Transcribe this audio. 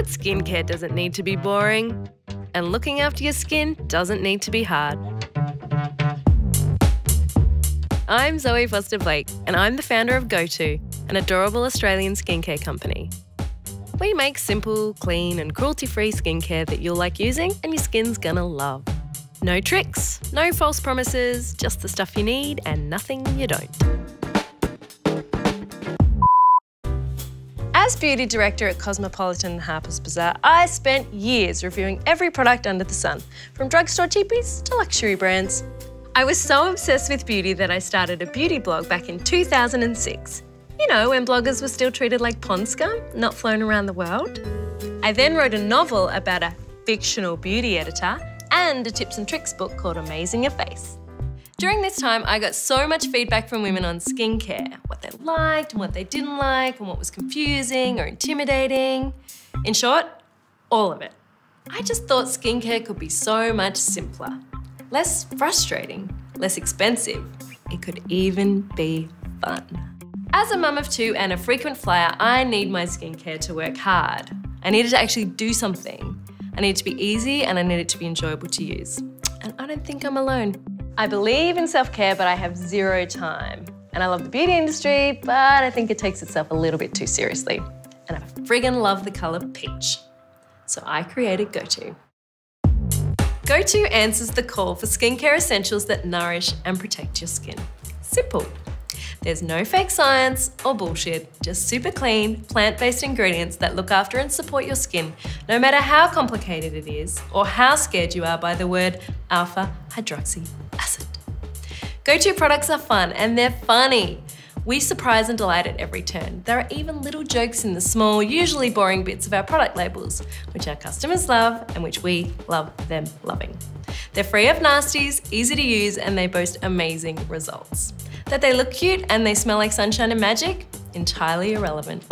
Good skincare doesn't need to be boring, and looking after your skin doesn't need to be hard. I'm Zoe Foster-Blake, and I'm the founder of GoTo, an adorable Australian skincare company. We make simple, clean and cruelty-free skincare that you'll like using and your skin's gonna love. No tricks, no false promises, just the stuff you need and nothing you don't. As beauty director at Cosmopolitan and Harper's Bazaar, I spent years reviewing every product under the sun, from drugstore cheapies to luxury brands. I was so obsessed with beauty that I started a beauty blog back in 2006. You know, when bloggers were still treated like pond scum, not flown around the world. I then wrote a novel about a fictional beauty editor and a tips and tricks book called Amazing Your Face. During this time, I got so much feedback from women on skincare, what they liked and what they didn't like, and what was confusing or intimidating. In short, all of it. I just thought skincare could be so much simpler, less frustrating, less expensive. It could even be fun. As a mum of two and a frequent flyer, I need my skincare to work hard. I need it to actually do something. I need it to be easy and I need it to be enjoyable to use. And I don't think I'm alone. I believe in self-care, but I have zero time. And I love the beauty industry, but I think it takes itself a little bit too seriously. And I friggin' love the colour peach. So I created GoTo. GoTo answers the call for skincare essentials that nourish and protect your skin. Simple. There's no fake science or bullshit, just super clean, plant-based ingredients that look after and support your skin, no matter how complicated it is or how scared you are by the word alpha-hydroxy acid. GoTo products are fun and they're funny. We surprise and delight at every turn. There are even little jokes in the small, usually boring bits of our product labels, which our customers love and which we love them loving. They're free of nasties, easy to use, and they boast amazing results. That they look cute and they smell like sunshine and magic? Entirely irrelevant.